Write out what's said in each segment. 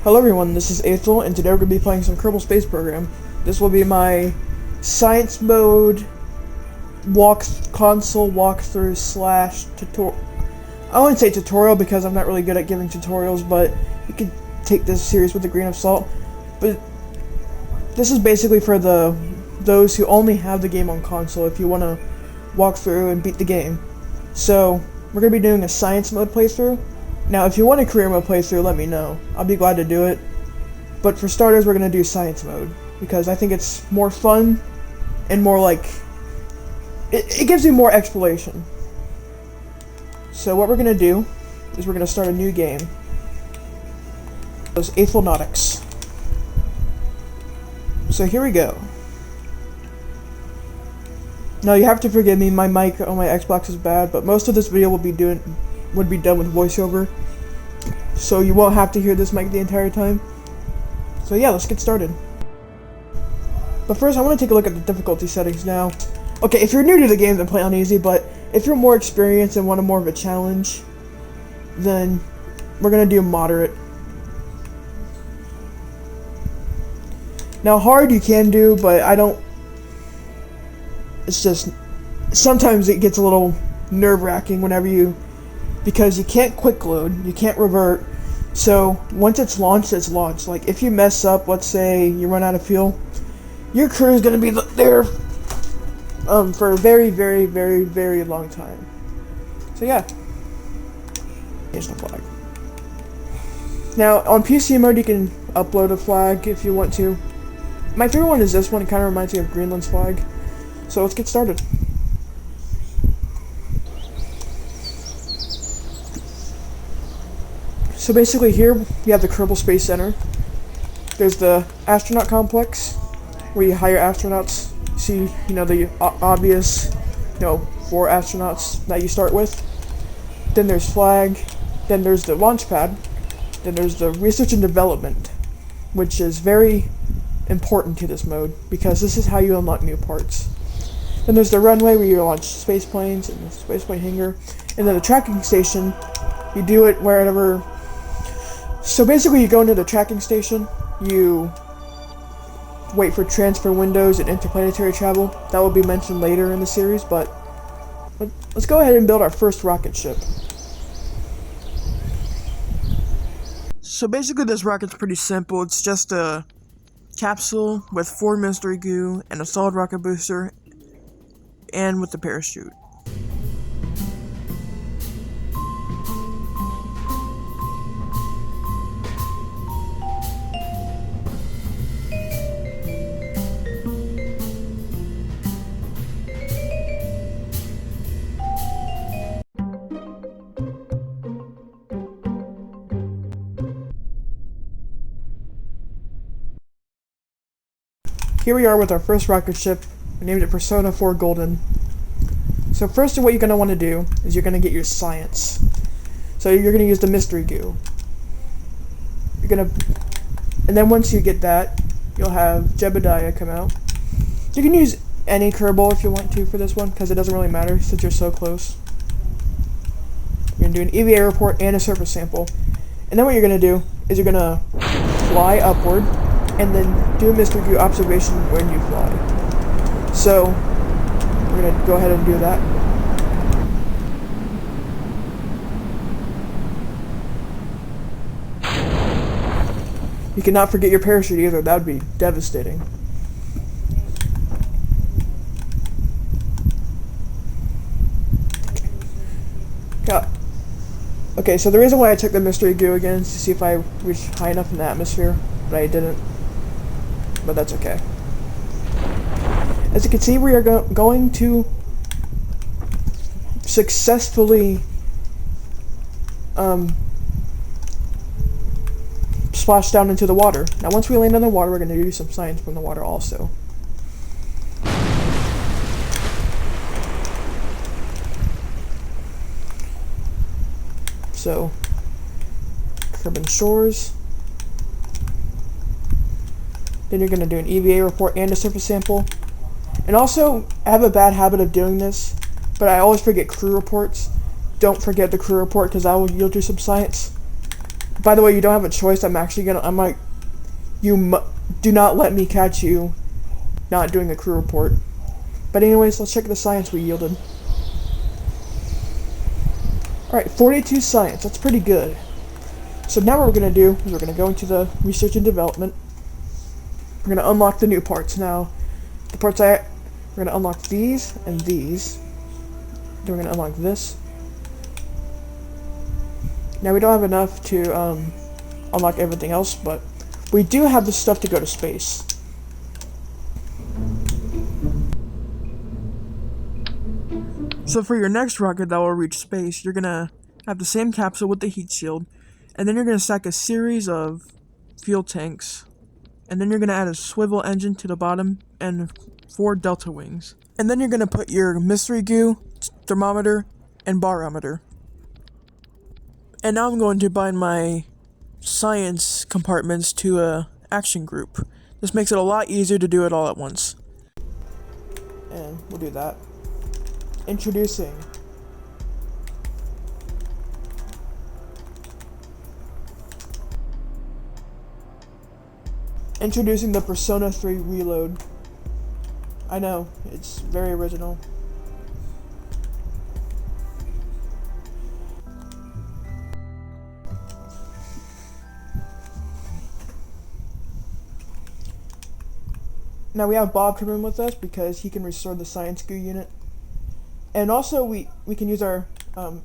Hello everyone, this is Ethel, and today we're going to be playing some Kerbal Space Program. This will be my science mode console walkthrough slash tutorial. I wouldn't say tutorial because I'm not really good at giving tutorials, but you can take this series with a grain of salt. But this is basically for those who only have the game on console if you want to walk through and beat the game. So we're going to be doing a science mode playthrough. Now, if you want a career mode playthrough, let me know. I'll be glad to do it. But for starters, we're going to do science mode, because I think it's more fun, and more like... It gives you more exploration. So what we're going to do, is we're going to start a new game. It's Aethelnautics. So here we go. Now, you have to forgive me, my mic on my Xbox is bad, but most of this video would be done with voiceover, so you won't have to hear this mic the entire time. So yeah, let's get started. But first, I want to take a look at the difficulty settings now. Okay, if you're new to the game, then play on easy, but if you're more experienced and want more of a challenge, then we're gonna do moderate. Now, hard you can do, but I don't... It's just... Sometimes it gets a little nerve-wracking whenever you... Because you can't quick load, you can't revert, so once it's launched, it's launched. Like, if you mess up, let's say you run out of fuel, your crew is going to be there for a very, very, very, very long time. So yeah, here's the flag. Now, on PC mode, you can upload a flag if you want to. My favorite one is this one. It kind of reminds me of Greenland's flag. So let's get started. So basically here, you have the Kerbal Space Center. There's the astronaut complex, where you hire astronauts. See, the obvious, 4 astronauts that you start with. Then there's flag. Then there's the launch pad. Then there's the research and development, which is very important to this mode, because this is how you unlock new parts. Then there's the runway, where you launch space planes and the spaceplane hangar. And then the tracking station, you do it wherever... So basically, you go into the tracking station, you wait for transfer windows and interplanetary travel. That will be mentioned later in the series, but let's go ahead and build our first rocket ship. So basically, this rocket's pretty simple. It's just a capsule with 4 mystery goo and a solid rocket booster, and with the parachute. Here we are with our first rocket ship. We named it Persona 4 Golden. So first, what you're going to want to do is you're going to get your science. So you're going to use the mystery goo. And then once you get that, you'll have Jebediah come out. You can use any Kerbal if you want to for this one, because it doesn't really matter since you're so close. You're going to do an EVA report and a surface sample. And then what you're going to do is you're going to fly upward, and then do a mystery goo observation when you fly. So, we're going to go ahead and do that. You cannot forget your parachute either, that would be devastating. Okay, so the reason why I took the mystery goo again is to see if I reached high enough in the atmosphere, but I didn't. But that's okay. As you can see, we are going to successfully splash down into the water. Now, once we land on the water, we're going to do some science from the water also. So, Kerbal Shores. Then you're going to do an EVA report and a surface sample. And also, I have a bad habit of doing this, but I always forget crew reports. Don't forget the crew report, because you'll do some science. By the way, you don't have a choice. I'm like, do not let me catch you not doing a crew report. But anyways, let's check the science we yielded. Alright, 42 science. That's pretty good. So now what we're going to do is we're going to go into the research and development. We're going to unlock the new parts. Now, we're going to unlock these and these. Then we're going to unlock this. Now we don't have enough to unlock everything else, but we do have the stuff to go to space. So for your next rocket that will reach space, you're going to have the same capsule with the heat shield, and then you're going to stack a series of fuel tanks, and then you're going to add a swivel engine to the bottom and 4 delta wings. And then you're going to put your mystery goo, thermometer, and barometer. And now I'm going to bind my science compartments to a action group. This makes it a lot easier to do it all at once. And we'll do that. Introducing the Persona 3 Reload. I know, it's very original. Now we have Bob come in with us because he can restore the science goo unit. And also we can use our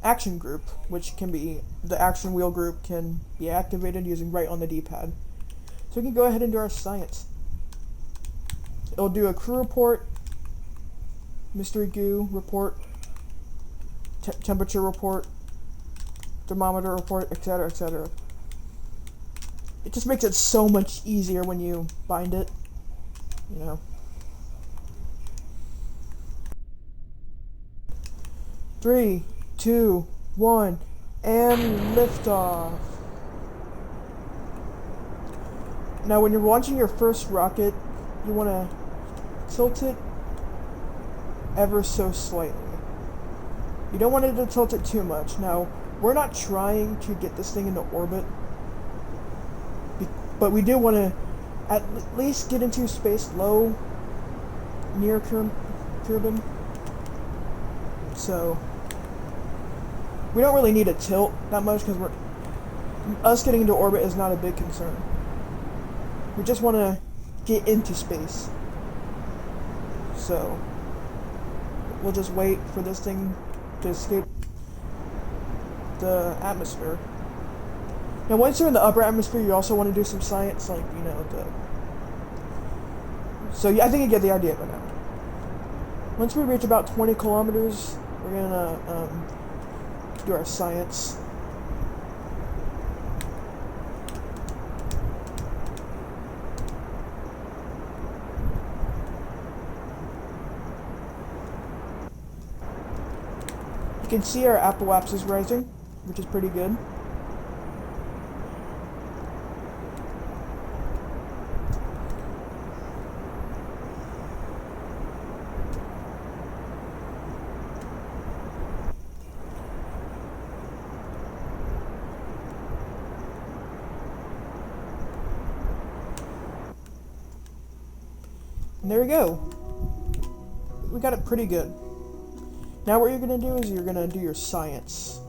action group, which can be, the action wheel group can be activated using right on the D-pad. So we can go ahead and do our science. It'll do a crew report, mystery goo report, temperature report, thermometer report, etc., etc. It just makes it so much easier when you bind it, you know. 3, 2, 1, and liftoff. Now when you're launching your first rocket, you want to tilt it ever so slightly. You don't want it to tilt it too much. Now, we're not trying to get this thing into orbit, but we do want to at least get into space low near Kerbal. So we don't really need a tilt that much because us getting into orbit is not a big concern. We just want to get into space. So we'll just wait for this thing to escape the atmosphere. Now once you're in the upper atmosphere, you also want to do some science, like, you know, so yeah, I think you get the idea by now. Once we reach about 20 kilometers, we're gonna do our science. You can see our apoapsis is rising, which is pretty good. And there we go. We got it pretty good. Now what you're going to do is you're going to do your science.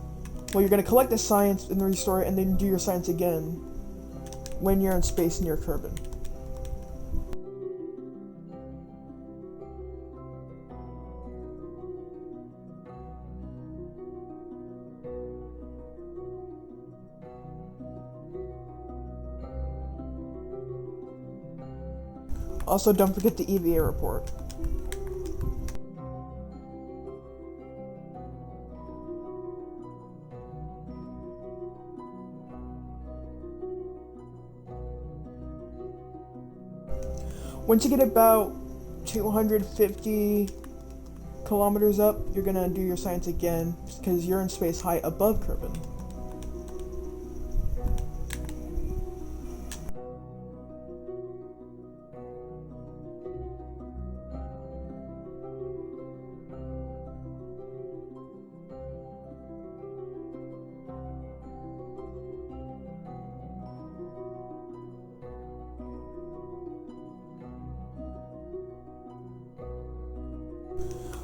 Well, you're going to collect the science and restore it, and then do your science again when you're in space near Kerbal. Also, don't forget the EVA report. Once you get about 250 kilometers up, you're gonna do your science again because you're in space high above Kerbal.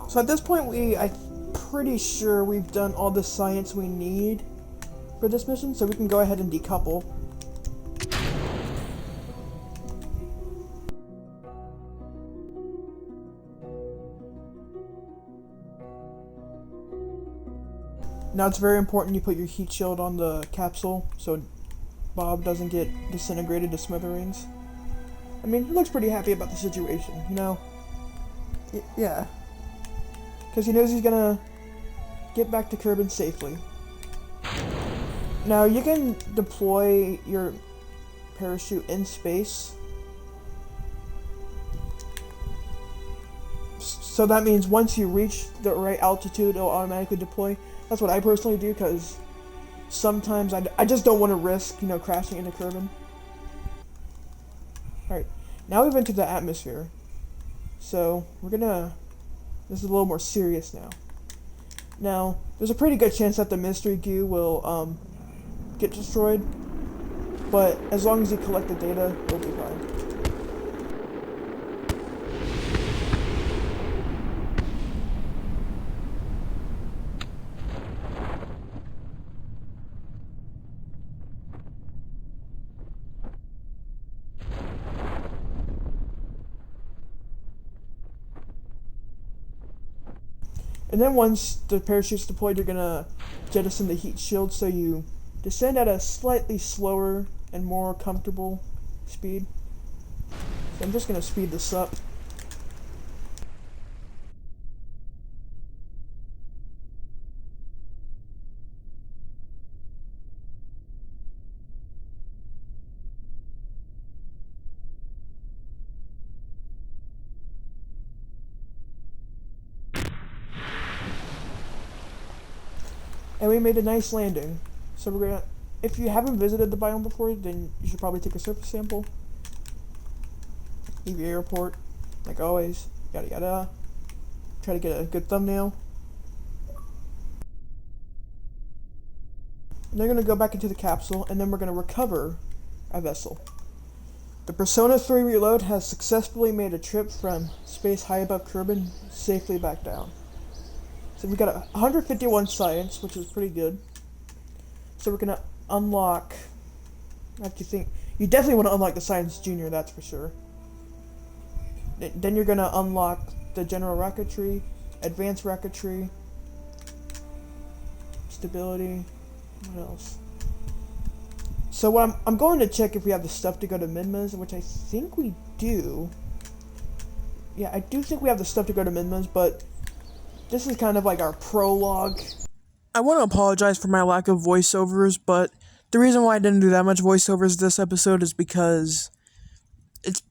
So at this point, I'm pretty sure we've done all the science we need for this mission, so we can go ahead and decouple. Now it's very important you put your heat shield on the capsule so Bob doesn't get disintegrated to smithereens. I mean, he looks pretty happy about the situation, you know? Yeah. Because he knows he's gonna get back to Kerbal safely. Now, you can deploy your parachute in space. So that means once you reach the right altitude, it'll automatically deploy. That's what I personally do, because sometimes I just don't want to risk, you know, crashing into Kerbal. Alright, now we've entered the atmosphere. So, this is a little more serious now. Now, there's a pretty good chance that the mystery goo will, get destroyed. But as long as you collect the data, it'll be fine. And then once the parachute's deployed, you're gonna jettison the heat shield so you descend at a slightly slower and more comfortable speed. So I'm just gonna speed this up. And we made a nice landing. So we're gonna, if you haven't visited the biome before, then you should probably take a surface sample. Leave your airport, like always, yada yada. Try to get a good thumbnail. And they're gonna go back into the capsule, and then we're gonna recover a vessel. The Persona 3 Reload has successfully made a trip from space high above Kerbal safely back down. So we got 151 science, which is pretty good. So we're gonna unlock. You definitely want to unlock the Science Junior, that's for sure. Then you're gonna unlock the General Rocketry, Advanced Rocketry, Stability. What else? So what I'm going to check if we have the stuff to go to Minma's, which I think we do. Yeah, I do think we have the stuff to go to Minma's, but this is kind of like our prologue. I want to apologize for my lack of voiceovers, but the reason why I didn't do that much voiceovers this episode is because it's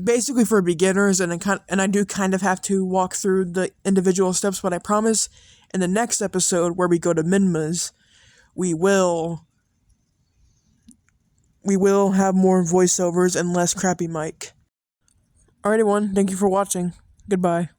basically for beginners, and I do kind of have to walk through the individual steps, but I promise in the next episode where we go to Minma's, we will have more voiceovers and less crappy mic. Alright everyone, thank you for watching. Goodbye.